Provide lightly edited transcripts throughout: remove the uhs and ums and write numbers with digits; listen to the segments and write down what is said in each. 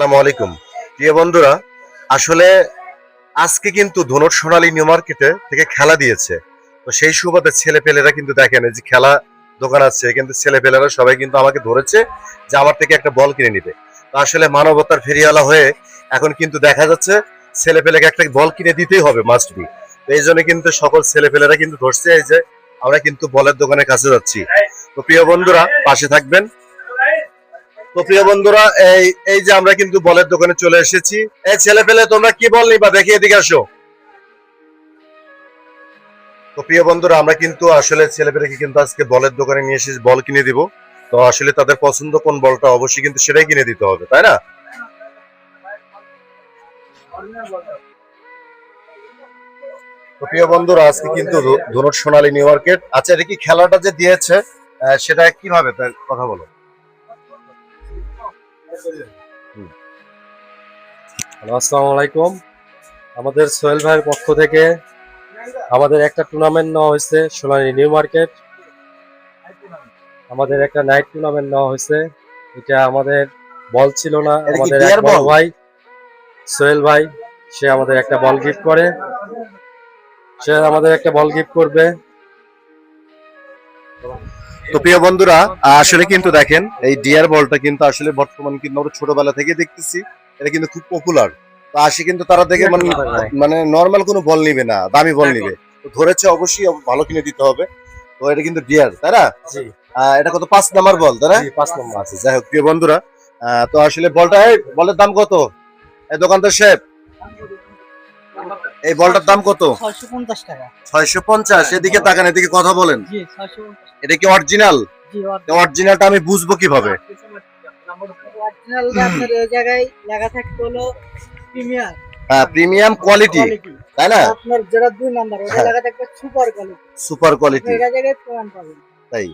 আসসালামু আলাইকুম প্রিয় বন্ধুরা। আসলে আজকে কিন্তু ধনুর সোনালী নিউ মার্কেটে থেকে খেলা দিয়েছে। তো সেই সুবাদে ছেলেপেলেরা কিন্তু দেখেন এই যে খেলা দোকান আছে, কিন্তু ছেলেপেলেরা সবাই কিন্তু আমাকে ধরেছে যে আমার থেকে একটা বল কিনে নিবে। তো আসলে মানবতার ফেরিওয়ালা হয়ে এখন কিন্তু দেখা যাচ্ছে ছেলেপেলেকে একটা বল কিনে দিতেই হবে, মাস্ট বি। তো এই জন্য কিন্তু সকল ছেলেপেলেরা কিন্তু ধরছে এই যে আমরা কিন্তু বলের দোকানের কাছে যাচ্ছি। তো প্রিয় বন্ধুরা পাশে থাকবেন। তো প্রিয় বন্ধুরা এই এই যে আমরা কিন্তু বলের দোকানে চলে এসেছি। এই ছেলে পেলে তোমরা কি বল নিবা দেখি, এদিকে আসো। তো প্রিয় বন্ধুরা আমরা কিন্তু আসলে ছেলে পেলেকে কিন্তু আজকে বলের দোকানে নিয়ে এসে বল কিনে দিব। তো আসলে তাদের পছন্দ কোন বলটা অবশ্যই কিন্তু সেটাই কিনে দিতে হবে, তাই না? তো প্রিয় বন্ধুরা আজকে কিন্তু ধনুর সোনালী নিউ মার্কেট। আচ্ছা, এটা কি খেলাটা যে দিয়েছে সেটা কিভাবে তার কথা বলো। হুম। হ্যালো, আসসালামু আলাইকুম। আমাদের সোহেল ভাইয়ের পক্ষ থেকে আমাদের একটা টুর্নামেন্ট নেওয়া হয়েছে সোনালী নিউ মার্কেট। আমাদের একটা নাইট টুর্নামেন্ট নেওয়া হয়েছে। এটা আমাদের বল ছিল না, এটা কি আমাদের এক বিয়ার বড় বল? ভাই সোহেল ভাই সে আমাদের একটা বল গিফট করে। সে আমাদের একটা বল গিফট করবে। তো প্রিয় বন্ধুরা আসলে কিন্তু দেখেন এই ডিয়ার বলটা কিন্তু আসলে বর্তমান কিন্তু আমরা ছোটবেলা থেকে দেখতেছি এটা কিন্তু খুব পপুলার। তো আসে কিন্তু তারা দেখে মানে মানে নর্মাল কোনো বল নিবে না, দামি বল নিবে। তো ধরেছে অবশ্যই ভালো কিনে দিতে হবে। তো এটা কিন্তু ডিয়ার, তাই না? জি এটা কত 5 নাম্বার বল, তাই না? জি, 5 নম্বর। আচ্ছা, যাই হোক প্রিয় বন্ধুরা তো আসলে বলটা এই বলের দাম কত? এই দোকানদার সাহেব এই বলটার দাম কত? 650 টাকা। 650। এদিকে তাকান, এদিকে কথা বলেন। জি 650। এটা কি অরিজিনাল? জি অরিজিনালটা আমি বুঝবো কিভাবে? অরিজিনাল আপনার এই জায়গায় লেখা থাকতে হলো প্রিমিয়ার হ্যাঁ, প্রিমিয়াম কোয়ালিটি, কোয়ালিটি। তাই না? আপনার যেটা 2 নাম্বার ওটা হ্যাঁ। লেখা থাকবে সুপার কোয়ালিটি। সুপার কোয়ালিটি, এটা জায়গায় প্রমাণ পাবেন। তাই।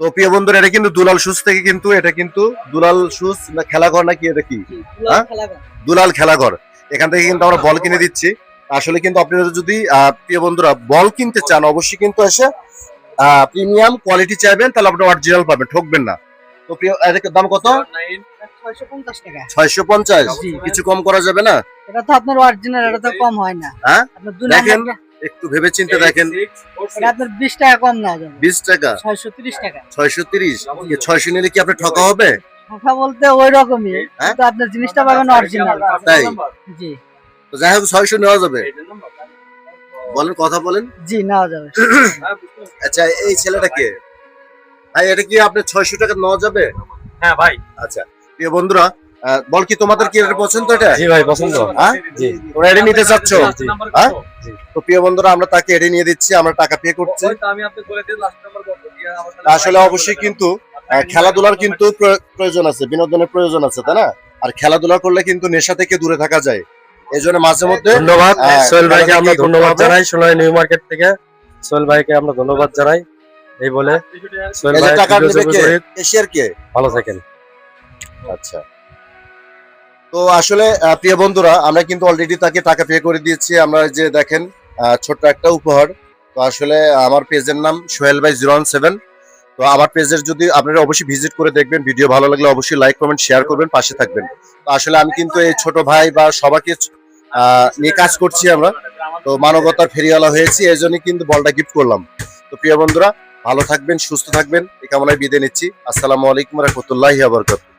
তো প্রিয় বন্ধুরা এটা কিন্তু দুলাল শুজ থেকে, কিন্তু এটা কিন্তু দুলাল শুজ না খেলাঘর নাকি এটা কি? জি হ্যাঁ? খেলাবেন। দুলাল খেলাঘর। এখান থেকে কিন্তু আমরা বল কিনে দিচ্ছি। আসলে কিন্তু আপনারা যদি প্রিয় বন্ধুরা বল কিনতে চান অবশ্যই কিন্তু এসে প্রিমিয়াম কোয়ালিটি চাইবেন, তাহলে আপনি অরিজিনাল পাবেন, ঠকবেন না। তো প্রিয় এর দাম কত? 650 টাকা। 650। জি। কিছু কম করা যাবে না? এটা তো আপনার অরিজিনাল, এটা তো কম হয় না। হ্যাঁ, আপনার 2 দেখেন নাম্বার একটু ভেবে চিন্তে দেখেন। এটা আপনার 20 টাকা কম না যাবে। 20 টাকা, 630 টাকা। 630। 600 নিলে কি আপনি ঠকা হবে? কথা বলতে ওই রকমই, হ্যাঁ? কিন্তু আপনার জিনিসটা পাবেন অরিজিনাল। তাই? জি তো যাই হোক 600 নেওয়া যাবে। বলেন, কথা বলেন। জি নেওয়া যাবে। আচ্ছা, এই ছেলেটা কে ভাই? এটা কি আপনার 600 টাকা নেওয়া যাবে? হ্যাঁ ভাই। আচ্ছা প্রিয় বন্ধুরা বল কি তোমাদের কি এটা পছন্দ? এটা জি ভাই, পছন্দ। হ্যাঁ, জি তোমরা এটা নিতে চাচ্ছ? জি। হ্যাঁ। জি। তো প্রিয় বন্ধুরা আমরা তাকে এটা নিয়ে দিচ্ছি, আমরা টাকা পে করছি। আসলে অবশ্যই কিন্তু খেলাধুলার কিন্তু প্রয়োজন আছে, বিনোদনের প্রয়োজন আছে, তাই না? আর খেলাধুলা করলে কিন্তু নেশা থেকে দূরে থাকা যায়। এই জন্য মাঝে মধ্যে ধন্যবাদ সোহেল ভাইকে, আমরা খেলাধুলা ধন্যবাদ করতে হবে। জানাই সোনালী নিউ মার্কেট থেকে। সোহেল ভাইকে আমরা ধন্যবাদ জানাই। এই বলে সোহেল এই যে ভাই টাকা ভিডিও নেবে কে? সহিত এশিয়ার কে? ভালো থাকেন। আচ্ছা, তো আসলে প্রিয় বন্ধুরা আমরা কিন্তু অলরেডি তাকে টাকা পে করে দিয়েছি। আমরা যে দেখেন ছোট্ট একটা উপহার। তো আসলে আমার পেজের নাম সোহেল ভাই 017। তো আমার পেজের যদি আপনারা অবশ্যই ভিজিট করে দেখবেন, ভিডিও ভালো লাগলে অবশ্যই লাইক কমেন্ট শেয়ার করবেন, পাশে থাকবেন। তো আসলে আমি কিন্তু এই ছোট ভাই বা সবাইকে নিয়ে কাজ করছি আমরা। তো মানবতার ফেরিওয়ালা হয়েছি, এই জন্য কিন্তু বলটা গিফট করলাম। তো প্রিয় বন্ধুরা ভালো থাকবেন, সুস্থ থাকবেন, এই কামনায় বিদায় নিচ্ছি। আসসালামু আলাইকুম ওয়া রাহমাতুল্লাহি ওয়া বারাকাতুহু।